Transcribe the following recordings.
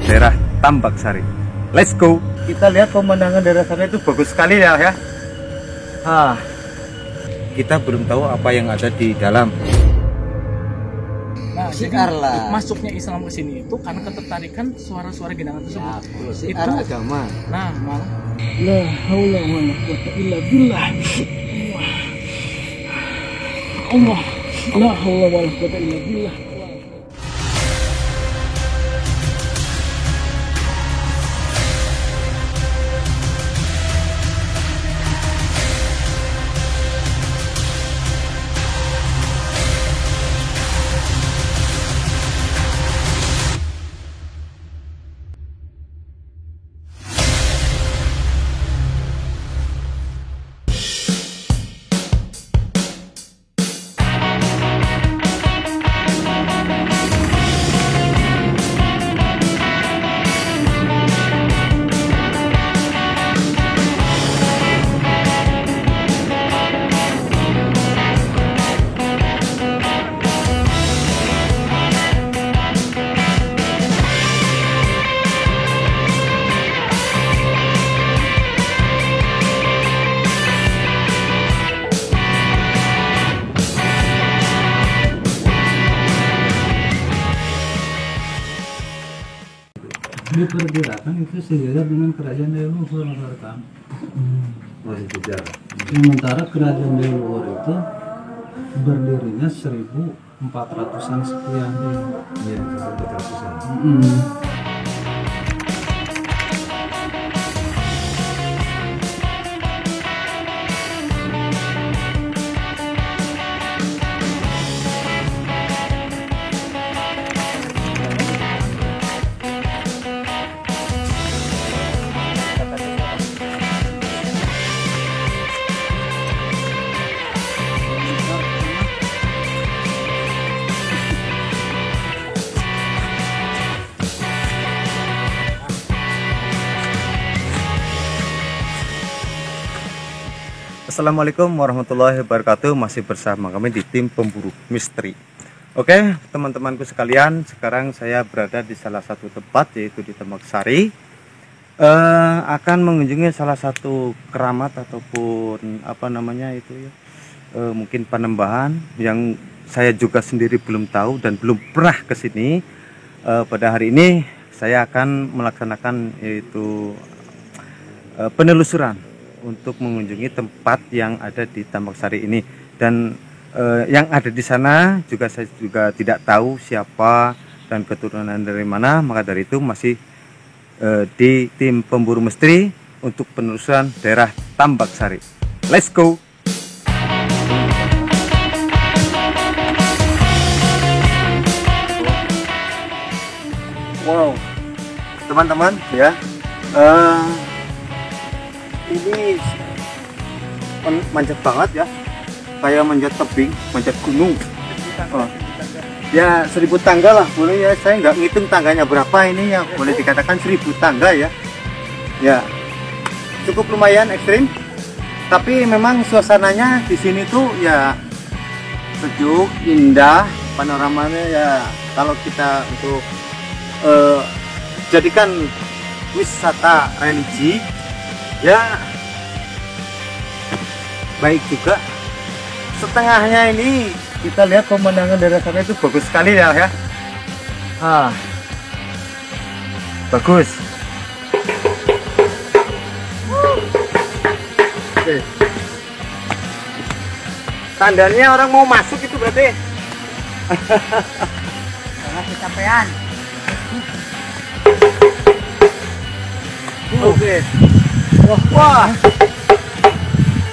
daerah Tambak Sari. Let's go. Kita lihat pemandangan daerah sana itu bagus sekali ya. Kita belum tahu apa yang ada di dalam. Nah, Syiar jadi lah. masuknya Islam ke sini itu karena ketertarikan suara-suara genangan tersebut. Syiar agama. Nah, malah La haula wala quwata illa billah. Allah. La haula wala quwata illa billah. Diperkirakan itu sejajar dengan kerajaan leluhur rekan. Masih sejarah. Sementara kerajaan leluhur itu berdirinya 1400-an sekian. Iya, 1400-an. Assalamualaikum warahmatullahi wabarakatuh. Masih bersama kami di tim pemburu misteri. Oke teman-temanku sekalian, sekarang saya berada di salah satu tempat, yaitu di Tambak Sari. Akan mengunjungi salah satu keramat ataupun apa namanya itu ya, mungkin panembahan yang saya juga sendiri belum tahu dan belum pernah ke sini. Pada hari ini saya akan melaksanakan yaitu penelusuran untuk mengunjungi tempat yang ada di Tambak Sari ini, dan yang ada di sana juga saya juga tidak tahu siapa dan keturunan dari mana. Maka dari itu masih di tim pemburu misteri untuk penelusuran daerah Tambak Sari. Let's go. Wow, teman-teman ya. Ini manjat banget ya, kayak manjat tebing, manjat gunung. Ya 1000 tangga lah boleh ya, saya nggak ngitung tangganya berapa ini ya, boleh dikatakan 1000 tangga ya. Ya cukup lumayan ekstrim, tapi memang suasananya di sini tuh ya sejuk, indah, panoramanya ya kalau kita untuk jadikan wisata religi ya baik juga. Setengahnya ini kita lihat pemandangan daerah sana itu bagus sekali ya. Bagus. Oke. Tandanya orang mau masuk itu berarti. Jangan kecapean. Oke. Wah.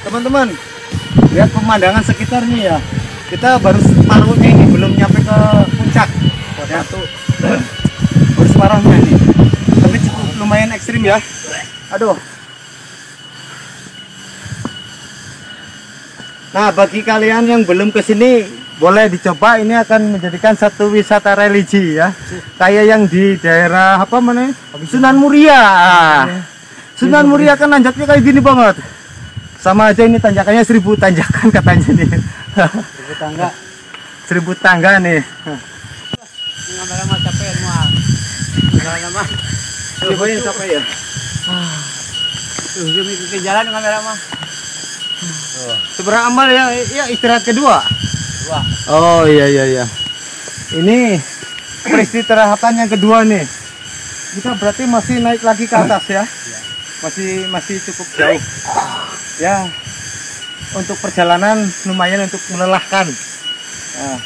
Teman-teman, lihat pemandangan sekitarnya ya. Kita baru separuhnya ini, belum nyampe ke puncak. Baru separuhnya ini. Tapi cukup lumayan ekstrim ya. Aduh. Nah, bagi kalian yang belum ke sini, boleh dicoba. Ini akan menjadikan satu wisata religi ya. Kayak yang di daerah apa mana? Sunan Muria. Sunan Muria kan nanjaknya kayak gini banget. Sama aja ini tanjakannya 1000 tanjakan katanya nih. 1000 tangga. 1000 tangga nih. Lama-lama capek semua. Lama-lama. Siapa yang capek ya? Tuh, dia mikir ke jalan lama-lama. Seberapa amal ya? Ya istirahat kedua. Wah, Oh iya. Ini peristirahatan yang kedua nih. Kita berarti masih naik lagi ke atas ya? Masih cukup jauh. Ya, untuk perjalanan lumayan untuk melelahkan. Nah,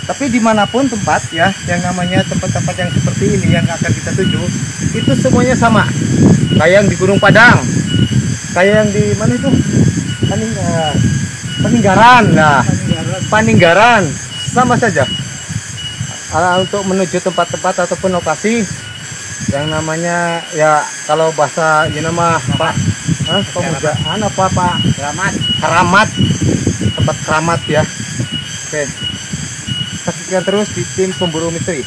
tapi dimanapun tempat ya, yang namanya tempat-tempat yang seperti ini yang akan kita tuju, itu semuanya sama. Kayak yang di Gunung Padang, kayak yang di mana itu? Paninggaran. Nah, Paninggaran sama saja. Untuk menuju tempat-tempat ataupun lokasi yang namanya ya kalau bahasa ini nama Pak pemujaan apa Pak? Keramat. Tempat keramat ya. Oke. Saksikan terus di tim pemburu misteri.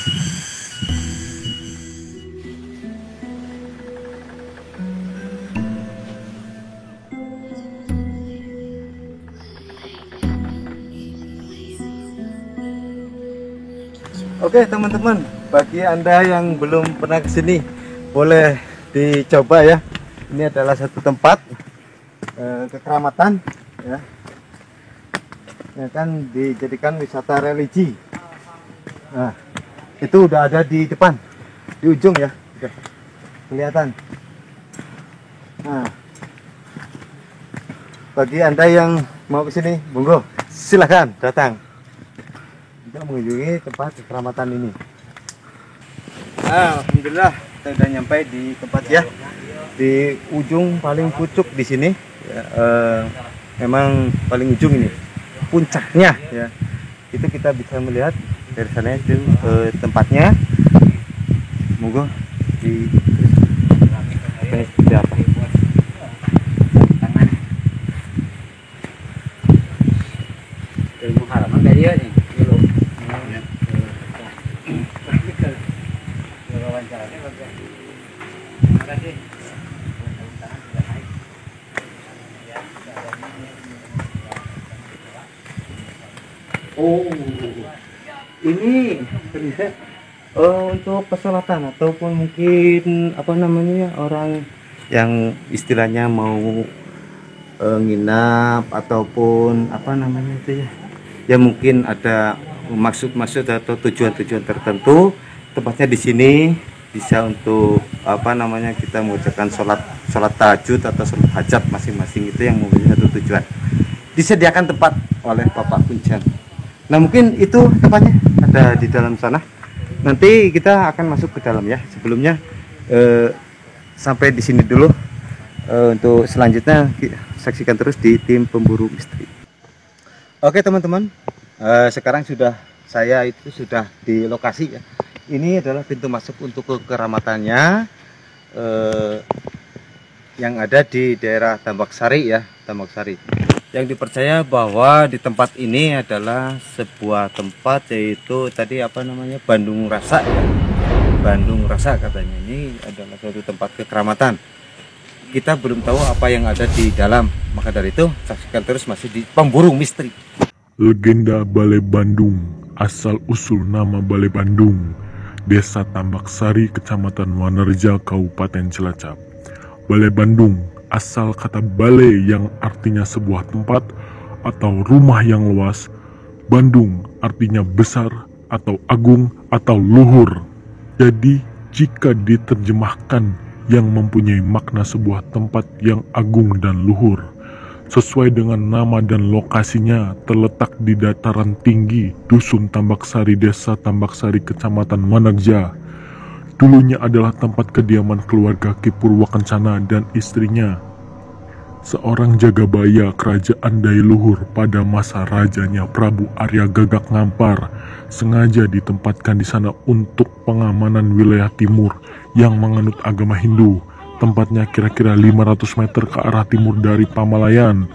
Oke teman-teman, bagi Anda yang belum pernah kesini, boleh dicoba ya. Ini adalah satu tempat kekeramatan ya, yang kan dijadikan wisata religi. Nah, itu udah ada di depan, di ujung ya, udah kelihatan. Nah, bagi Anda yang mau kesini, monggo silahkan datang. Kita mengunjungi tempat kekeramatan ini. Alhamdulillah kita sudah nyampe di tempat ya, di ujung paling pucuk di sini ya, memang paling ujung ini puncaknya ya, itu kita bisa melihat dari sana itu tempatnya. Monggo di seperti apa. ilmu halaman kayak dia nih. Dulu. Wawancaranya bagus. Terima kasih. Oh, ini untuk pesolatan ataupun mungkin apa namanya orang yang istilahnya mau nginap ataupun apa namanya itu ya, ya mungkin ada maksud-maksud atau tujuan-tujuan tertentu, tempatnya di sini bisa untuk apa namanya kita mengucapkan sholat tahajud atau sholat hajat masing-masing, itu yang mempunyai satu tujuan. Disediakan tempat oleh Bapak Kuncen. Nah mungkin itu tempatnya ada di dalam sana. Nanti kita akan masuk ke dalam ya. Sebelumnya sampai di sini dulu. Untuk selanjutnya saksikan terus di tim pemburu misteri. Oke teman-teman, sekarang saya sudah di lokasi ya. Ini adalah pintu masuk untuk kekeramatannya yang ada di daerah Tambak Sari ya, Tambak Sari. Yang dipercaya bahwa di tempat ini adalah sebuah tempat, yaitu tadi apa namanya, Bandung Rasa ya. Bandung Rasa katanya, ini adalah suatu tempat kekeramatan. Kita belum tahu apa yang ada di dalam, maka dari itu saksikan terus masih di Pemburu Misteri. Legenda Balai Bandung. Asal usul nama Balai Bandung, Desa Tambak Sari, Kecamatan Wanerja, Kabupaten Cilacap. Balai Bandung asal kata balai yang artinya sebuah tempat atau rumah yang luas. Bandung artinya besar atau agung atau luhur. Jadi jika diterjemahkan, yang mempunyai makna sebuah tempat yang agung dan luhur. Sesuai dengan nama dan lokasinya, terletak di dataran tinggi Dusun Tambak Sari, Desa Tambak Sari, Kecamatan Wanerja. Dulunya adalah tempat kediaman keluarga Ki Purwakencana dan istrinya, seorang jagabaya kerajaan Dailuhur pada masa rajanya Prabu Arya Gagak Ngampar. Sengaja ditempatkan di sana untuk pengamanan wilayah timur yang menganut agama Hindu. Tempatnya kira-kira 500 meter ke arah timur dari Pamalayan.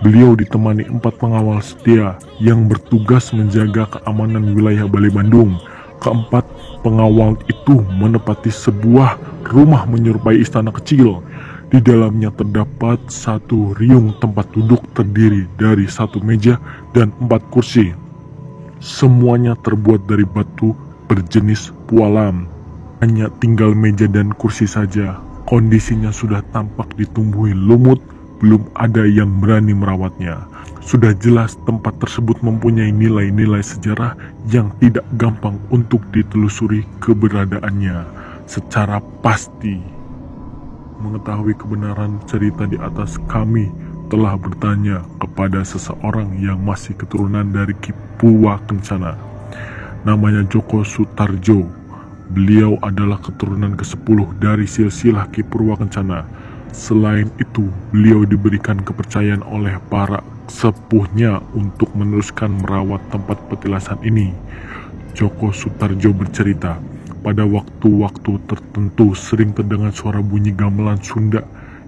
Beliau ditemani 4 pengawal setia yang bertugas menjaga keamanan wilayah Balai Bandung. Keempat pengawal itu menempati sebuah rumah menyerupai istana kecil. Di dalamnya terdapat satu riung tempat duduk terdiri dari 1 meja dan 4 kursi. Semuanya terbuat dari batu berjenis pualam. Hanya tinggal meja dan kursi saja. Kondisinya sudah tampak ditumbuhi lumut, belum ada yang berani merawatnya. Sudah jelas tempat tersebut mempunyai nilai-nilai sejarah yang tidak gampang untuk ditelusuri keberadaannya secara pasti. Mengetahui kebenaran cerita di atas, kami telah bertanya kepada seseorang yang masih keturunan dari Ki Purwakencana. Namanya Joko Sutarjo. Beliau adalah keturunan ke-10 dari silsilah Ki Purwakencana. Selain itu, beliau diberikan kepercayaan oleh para sepuhnya untuk meneruskan merawat tempat petilasan ini. Joko Sutarjo bercerita, pada waktu-waktu tertentu sering terdengar suara bunyi gamelan Sunda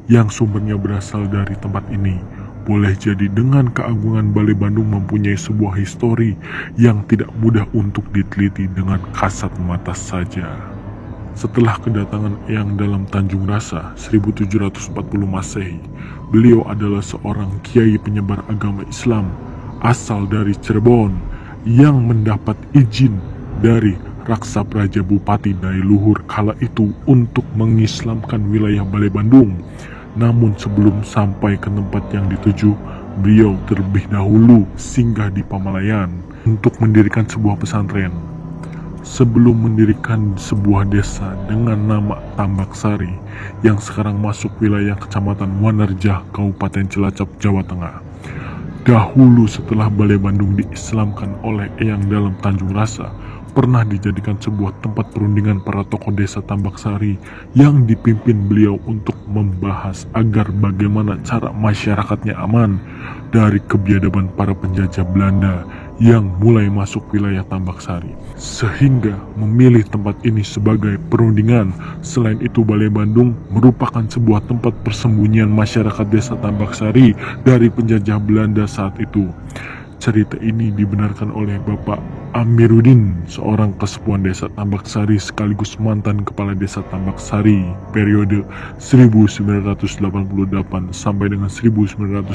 yang sumbernya berasal dari tempat ini. Boleh jadi dengan keagungan Balai Bandung mempunyai sebuah histori yang tidak mudah untuk diteliti dengan kasat mata saja. Setelah kedatangan Eyang dalam Tanjung Rasa 1740 Masehi, beliau adalah seorang kiai penyebar agama Islam asal dari Cirebon yang mendapat izin dari Raksa Praja Bupati Dailuhur kala itu untuk mengislamkan wilayah Balai Bandung. Namun sebelum sampai ke tempat yang dituju, beliau terlebih dahulu singgah di Pamalayan untuk mendirikan sebuah pesantren. Sebelum mendirikan sebuah desa dengan nama Tambaksari yang sekarang masuk wilayah Kecamatan Wanarjah, Kabupaten Cilacap, Jawa Tengah. Dahulu setelah Balai Bandung diislamkan oleh Eyang dalam Tanjung Rasa, pernah dijadikan sebuah tempat perundingan para tokoh desa Tambaksari yang dipimpin beliau untuk membahas agar bagaimana cara masyarakatnya aman dari kebiadaban para penjajah Belanda yang mulai masuk wilayah Tambaksari, sehingga memilih tempat ini sebagai perundingan. Selain itu, Balai Bandung merupakan sebuah tempat persembunyian masyarakat desa Tambaksari dari penjajah Belanda saat itu. Cerita ini dibenarkan oleh Bapak Amiruddin, seorang kesepuan desa Tambaksari sekaligus mantan kepala desa Tambaksari periode 1988 sampai dengan 1998.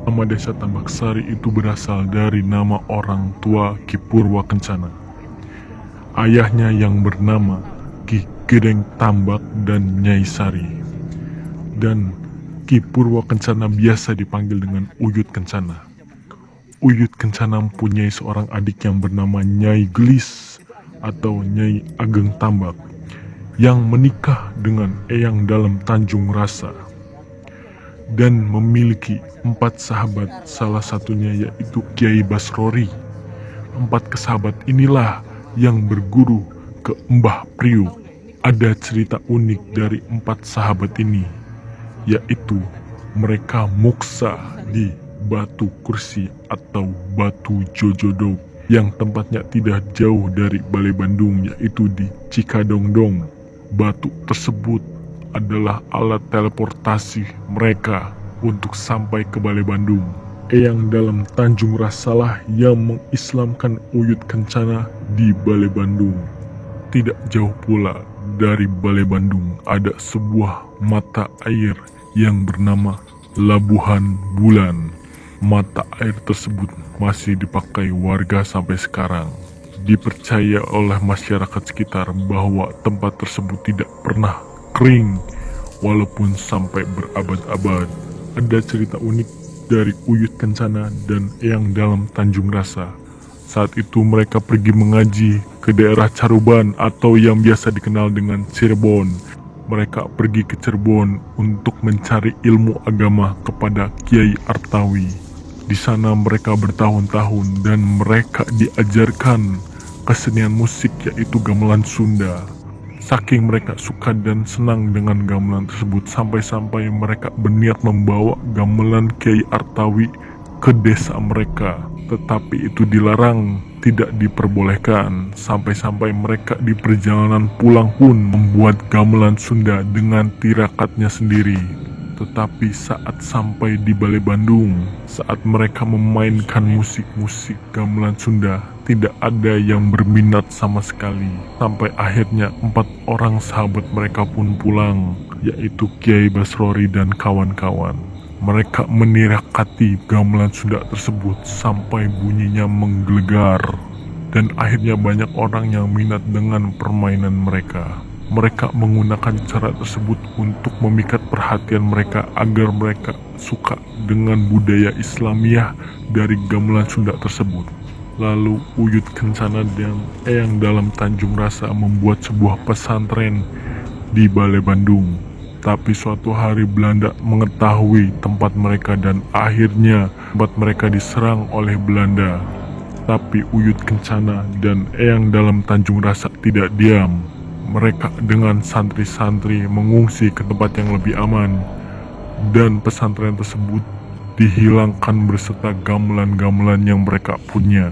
Nama desa Tambaksari itu berasal dari nama orang tua Ki Purwakencana. Ayahnya yang bernama Ki Gedeng Tambak dan Nyai Sari. Dan Ki Purwakencana biasa dipanggil dengan Uyut Kencana. Uyut Kencana mempunyai seorang adik yang bernama Nyai Gelis atau Nyai Ageng Tambak yang menikah dengan Eyang dalam Tanjung Rasa dan memiliki 4 sahabat, salah satunya yaitu Kiai Basrori. 4 kesahabat inilah yang berguru ke Mbah Priuk. Ada cerita unik dari 4 sahabat ini, yaitu mereka muksa di Batu Kursi atau Batu Jojodo yang tempatnya tidak jauh dari Balai Bandung, yaitu di Cikadongdong. Batu tersebut adalah alat teleportasi mereka untuk sampai ke Balai Bandung. Eyang dalam Tanjung Rasalah yang mengislamkan Uyut Kencana di Balai Bandung. Tidak jauh pula dari Balai Bandung ada sebuah mata air yang bernama Labuhan Bulan. Mata air tersebut masih dipakai warga sampai sekarang. Dipercaya oleh masyarakat sekitar bahwa tempat tersebut tidak pernah kering walaupun sampai berabad-abad. Ada cerita unik dari Uyut Kencana dan Eyang dalam Tanjung Rasa. Saat itu mereka pergi mengaji ke daerah Caruban atau yang biasa dikenal dengan Cirebon. Mereka pergi ke Cirebon untuk mencari ilmu agama kepada Kiai Artawi. Di sana mereka bertahun-tahun dan mereka diajarkan kesenian musik yaitu gamelan Sunda. Saking mereka suka dan senang dengan gamelan tersebut sampai-sampai mereka berniat membawa gamelan Kiai Artawi ke desa mereka. Tetapi itu dilarang, tidak diperbolehkan. Sampai-sampai mereka di perjalanan pulang pun membuat gamelan Sunda dengan tirakatnya sendiri. Tetapi saat sampai di Balai Bandung, saat mereka memainkan musik-musik gamelan Sunda, tidak ada yang berminat sama sekali. Sampai akhirnya 4 orang sahabat mereka pun pulang, yaitu Kiai Basrori dan kawan-kawan. Mereka menirakati gamelan Sunda tersebut sampai bunyinya menggelegar. dan akhirnya banyak orang yang minat dengan permainan mereka. Mereka menggunakan cara tersebut untuk memikat perhatian mereka agar mereka suka dengan budaya Islamiah dari gamelan Sunda tersebut. Lalu Uyut Kencana dan Eyang Dalam Tanjung Rasa membuat sebuah pesantren di Balai Bandung. Tapi suatu hari Belanda mengetahui tempat mereka dan akhirnya tempat mereka diserang oleh Belanda. Tapi Uyut Kencana dan Eyang Dalam Tanjung Rasa tidak diam. Mereka dengan santri-santri mengungsi ke tempat yang lebih aman. Dan pesantren tersebut dihilangkan berserta gamelan-gamelan yang mereka punya.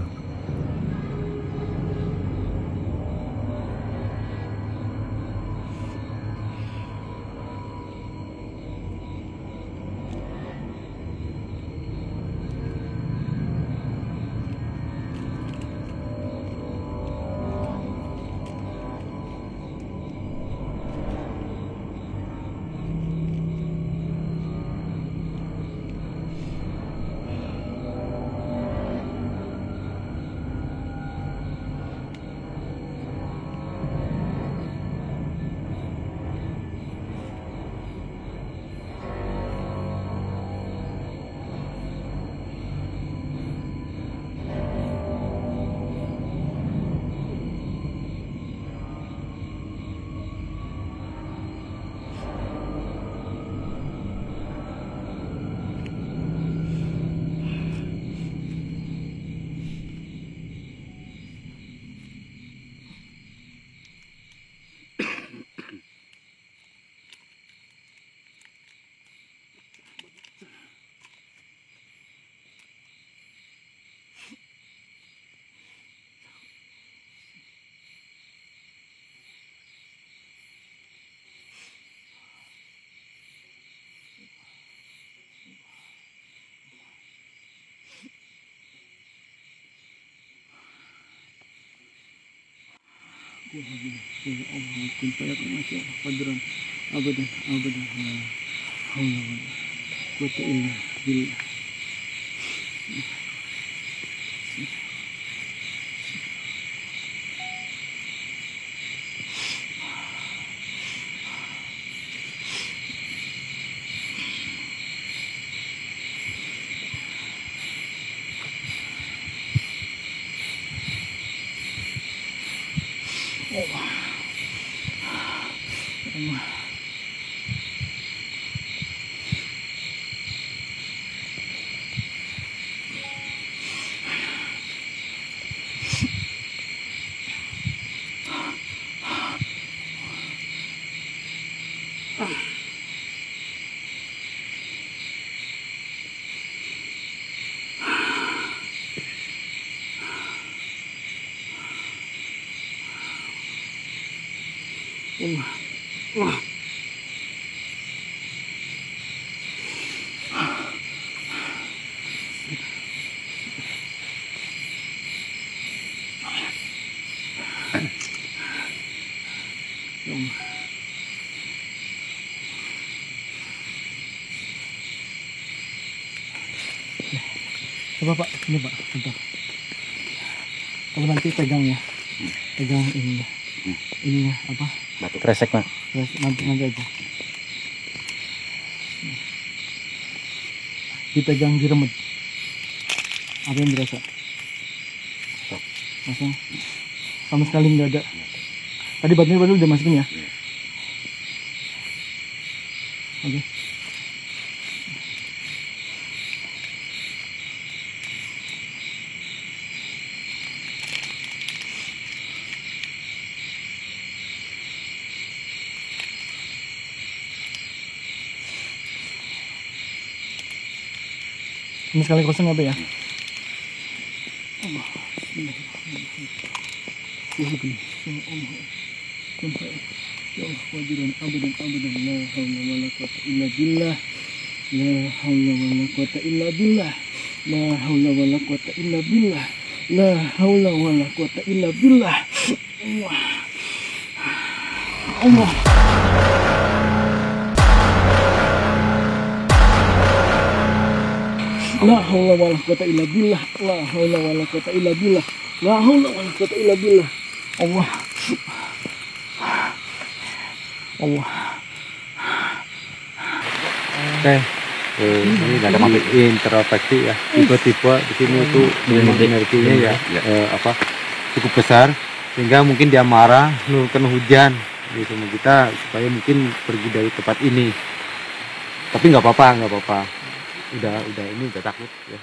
Allah kun fayakun masya Allah qadran abadan abadan la haula wala quwwata illa billah. Coba Pak, ini Pak, bentar. Kalau nanti pegang ya, pegang ini ya, ininya apa? Batu kresek Pak. Nanti aja. Dipegang diremet. Apa yang berasa? Langsung sama sekali nggak ada. Tadi batunya baru udah masukin ya? Oke. Ini sekali kosong apa ya? Allah. Ya Allah, wajiran abadan abadan la haula wala quwwata illa billah. La haula wala quwwata illa billah. La haula wala quwwata illa billah. La haula wala quwwata illa billah. Allah. Allah. La haula wala quwwata illa billah. La haula wala quwwata illa billah. La haula wala quwata illa billah. Allah. Allah. Oke. Ini nggak ada maksud introspeksi ya. Tipe-tipe di sini tuh energinya ya cukup besar sehingga mungkin dia marah menurunkan hujan gitu sama kita supaya mungkin pergi dari tempat ini. Tapi nggak apa-apa. Udah ini udah takut ya.